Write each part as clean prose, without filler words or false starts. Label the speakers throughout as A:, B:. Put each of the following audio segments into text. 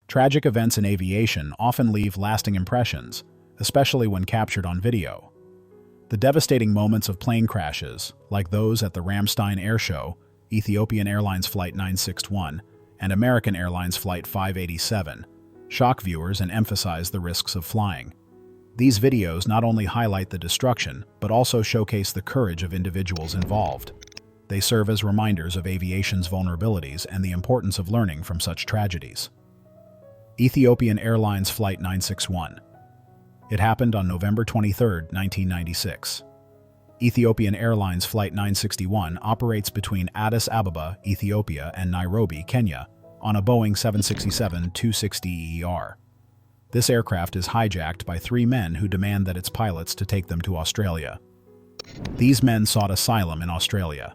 A: Tragic events in aviation often leave lasting impressions, especially when captured on video. The devastating moments of plane crashes, like those at the Ramstein Airshow, Ethiopian Airlines Flight 961, and American Airlines Flight 587, shock viewers and emphasize the risks of flying. These videos not only highlight the destruction, but also showcase the courage of individuals involved. They serve as reminders of aviation's vulnerabilities and the importance of learning from such tragedies. Ethiopian Airlines Flight 961. It happened on November 23, 1996. Ethiopian Airlines Flight 961 operates between Addis Ababa, Ethiopia, and Nairobi, Kenya, on a Boeing 767-260ER. This aircraft is hijacked by three men who demand that its pilots to take them to Australia. These men sought asylum in Australia.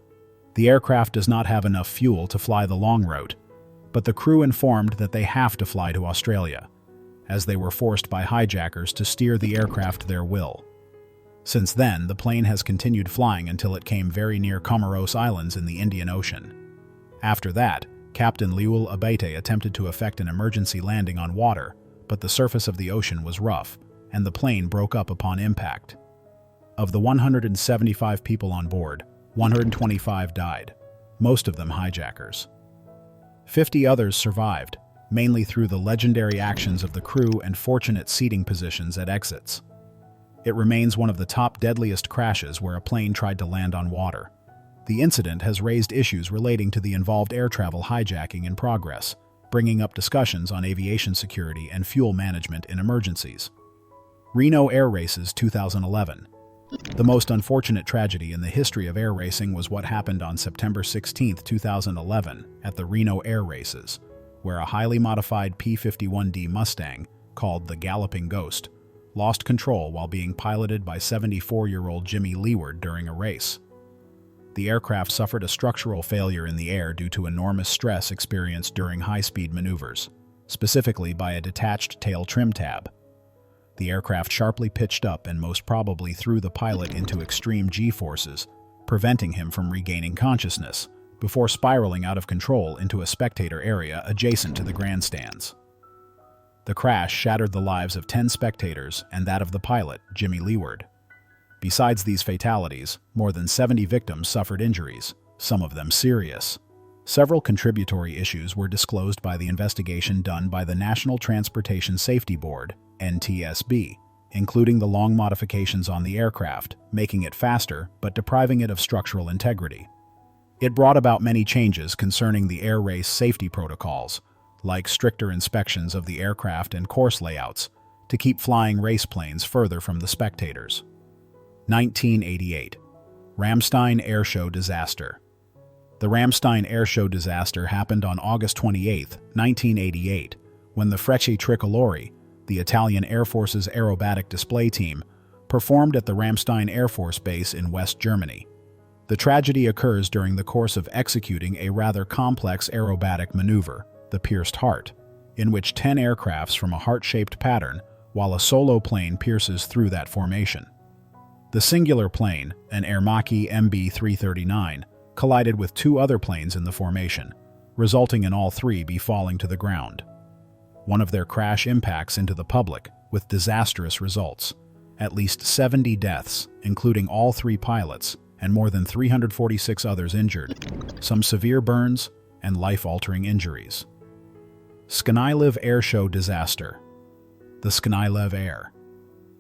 A: The aircraft does not have enough fuel to fly the long route, but the crew informed that they have to fly to Australia, as they were forced by hijackers to steer the aircraft their will. Since then, the plane has continued flying until it came very near Comoros Islands in the Indian Ocean. After that, Captain Liul Abate attempted to effect an emergency landing on water, but the surface of the ocean was rough, and the plane broke up upon impact. Of the 175 people on board, 125 died, most of them hijackers. 50 others survived, mainly through the legendary actions of the crew and fortunate seating positions at exits. It remains one of the top deadliest crashes where a plane tried to land on water. The incident has raised issues relating to the involved air travel hijacking in progress, bringing up discussions on aviation security and fuel management in emergencies. Reno Air Races 2011. The most unfortunate tragedy in the history of air racing was what happened on September 16, 2011, at the Reno Air Races, where a highly modified P-51D Mustang, called the Galloping Ghost, lost control while being piloted by 74-year-old Jimmy Leeward during a race. The aircraft suffered a structural failure in the air due to enormous stress experienced during high-speed maneuvers, specifically by a detached tail trim tab. The aircraft sharply pitched up and most probably threw the pilot into extreme G-forces, preventing him from regaining consciousness, before spiraling out of control into a spectator area adjacent to the grandstands. The crash shattered the lives of 10 spectators and that of the pilot, Jimmy Leeward. Besides these fatalities, more than 70 victims suffered injuries, some of them serious. Several contributory issues were disclosed by the investigation done by the National Transportation Safety Board, NTSB, including the long modifications on the aircraft, making it faster but depriving it of structural integrity. It brought about many changes concerning the air race safety protocols, like stricter inspections of the aircraft and course layouts, to keep flying race planes further from the spectators. 1988. Ramstein Airshow Disaster. The Ramstein Airshow Disaster happened on August 28, 1988, when the Frecce Tricolori, the Italian Air Force's aerobatic display team, performed at the Ramstein Air Force Base in West Germany. The tragedy occurs during the course of executing a rather complex aerobatic maneuver, the pierced heart, in which 10 aircrafts from a heart-shaped pattern, while a solo plane pierces through that formation. The singular plane, an Aermacchi MB-339, collided with two other planes in the formation, resulting in all three be falling to the ground. One of their crash impacts into the public, with disastrous results. At least 70 deaths, including all three pilots, and more than 346 others injured, some severe burns, and life-altering injuries. Sknyliv Airshow Disaster. The Sknyliv Air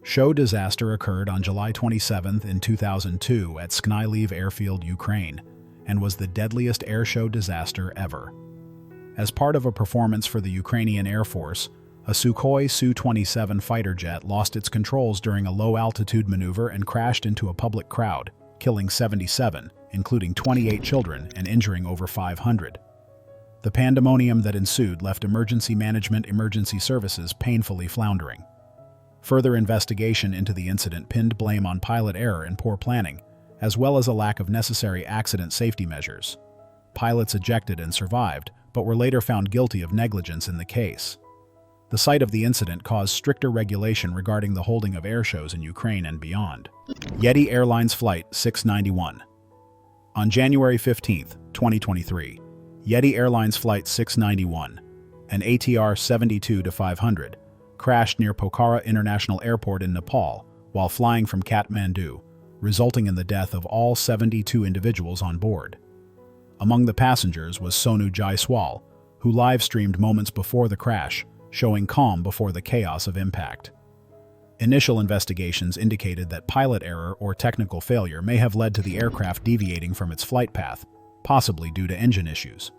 A: Show disaster occurred on July 27 in 2002 at Sknyliv Airfield, Ukraine, and was the deadliest airshow disaster ever. As part of a performance for the Ukrainian Air Force, a Sukhoi Su-27 fighter jet lost its controls during a low-altitude maneuver and crashed into a public crowd, killing 77, including 28 children, and injuring over 500. The pandemonium that ensued left emergency services painfully floundering. Further investigation into the incident pinned blame on pilot error and poor planning, as well as a lack of necessary accident safety measures. Pilots ejected and survived, but were later found guilty of negligence in the case. The site of the incident caused stricter regulation regarding the holding of airshows in Ukraine and beyond. Yeti Airlines Flight 691. On January 15, 2023, Yeti Airlines Flight 691, an ATR 72-500, crashed near Pokhara International Airport in Nepal while flying from Kathmandu, resulting in the death of all 72 individuals on board. Among the passengers was Sonu Jaiswal, who live-streamed moments before the crash, showing calm before the chaos of impact. Initial investigations indicated that pilot error or technical failure may have led to the aircraft deviating from its flight path, possibly due to engine issues.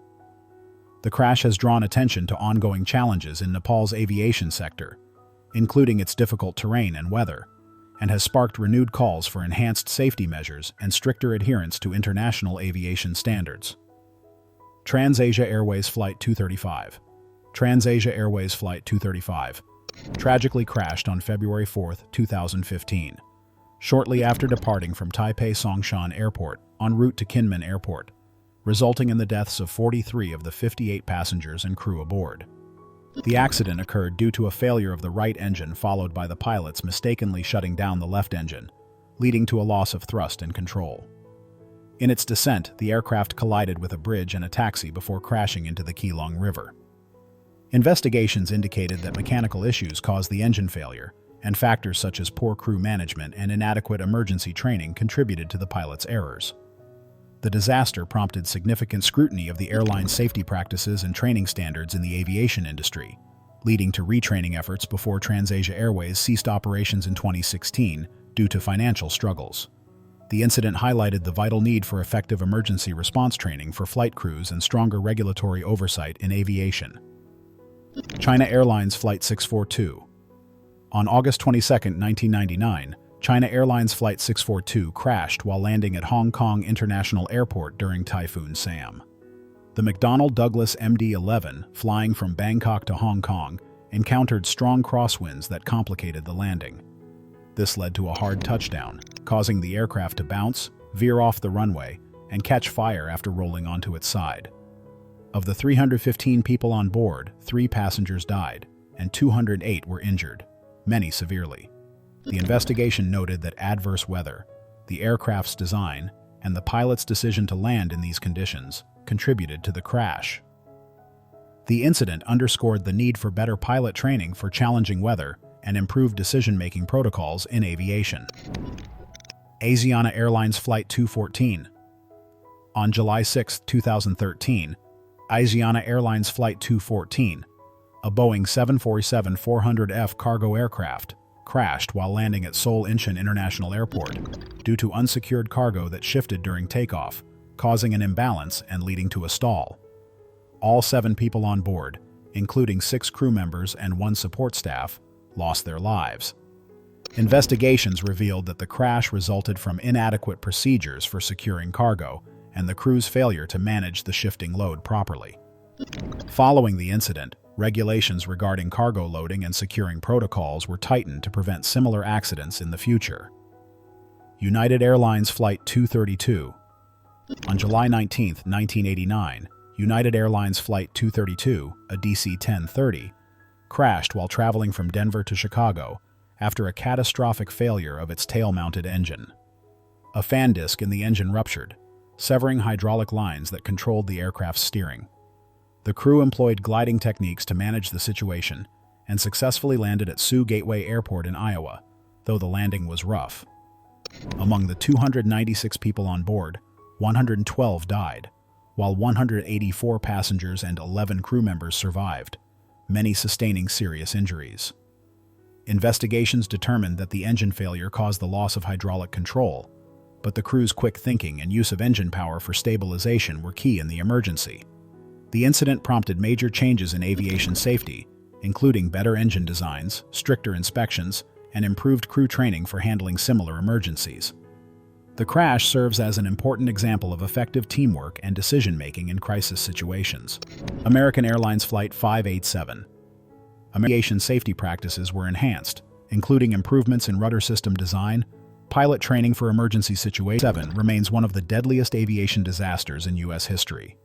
A: The crash has drawn attention to ongoing challenges in Nepal's aviation sector, including its difficult terrain and weather, and has sparked renewed calls for enhanced safety measures and stricter adherence to international aviation standards. TransAsia Airways Flight 235. TransAsia Airways Flight 235 tragically crashed on February 4, 2015, shortly after departing from Taipei Songshan Airport en route to Kinmen Airport, resulting in the deaths of 43 of the 58 passengers and crew aboard. The accident occurred due to a failure of the right engine followed by the pilots mistakenly shutting down the left engine, leading to a loss of thrust and control. In its descent, the aircraft collided with a bridge and a taxi before crashing into the Keelung River. Investigations indicated that mechanical issues caused the engine failure, and factors such as poor crew management and inadequate emergency training contributed to the pilot's errors. The disaster prompted significant scrutiny of the airline's safety practices and training standards in the aviation industry, leading to retraining efforts before TransAsia Airways ceased operations in 2016 due to financial struggles. The incident highlighted the vital need for effective emergency response training for flight crews and stronger regulatory oversight in aviation. China Airlines Flight 642. On August 22, 1999, China Airlines Flight 642 crashed while landing at Hong Kong International Airport during Typhoon Sam. The McDonnell Douglas MD-11, flying from Bangkok to Hong Kong, encountered strong crosswinds that complicated the landing. This led to a hard touchdown, causing the aircraft to bounce, veer off the runway, and catch fire after rolling onto its side. Of the 315 people on board, 3 passengers died, and 208 were injured, many severely. The investigation noted that adverse weather, the aircraft's design, and the pilot's decision to land in these conditions contributed to the crash. The incident underscored the need for better pilot training for challenging weather and improved decision-making protocols in aviation. Asiana Airlines Flight 214. On July 6, 2013, Asiana Airlines Flight 214, a Boeing 747-400F cargo aircraft, crashed while landing at Seoul Incheon International Airport due to unsecured cargo that shifted during takeoff, causing an imbalance and leading to a stall. All 7 people on board, including 6 crew members and 1 support staff, lost their lives. Investigations revealed that the crash resulted from inadequate procedures for securing cargo and the crew's failure to manage the shifting load properly. Following the incident, regulations regarding cargo loading and securing protocols were tightened to prevent similar accidents in the future. United Airlines Flight 232. On July 19, 1989, United Airlines Flight 232, a DC-1030, crashed while traveling from Denver to Chicago after a catastrophic failure of its tail-mounted engine. A fan disc in the engine ruptured, severing hydraulic lines that controlled the aircraft's steering. The crew employed gliding techniques to manage the situation and successfully landed at Sioux Gateway Airport in Iowa, though the landing was rough. Among the 296 people on board, 112 died, while 184 passengers and 11 crew members survived, many sustaining serious injuries. Investigations determined that the engine failure caused the loss of hydraulic control, but the crew's quick thinking and use of engine power for stabilization were key in the emergency. The incident prompted major changes in aviation safety, including better engine designs, stricter inspections, and improved crew training for handling similar emergencies. The crash serves as an important example of effective teamwork and decision-making in crisis situations. American Airlines Flight 587. Aviation safety practices were enhanced, including improvements in rudder system design. Pilot training for emergency situations. 7 remains one of the deadliest aviation disasters in U.S. history.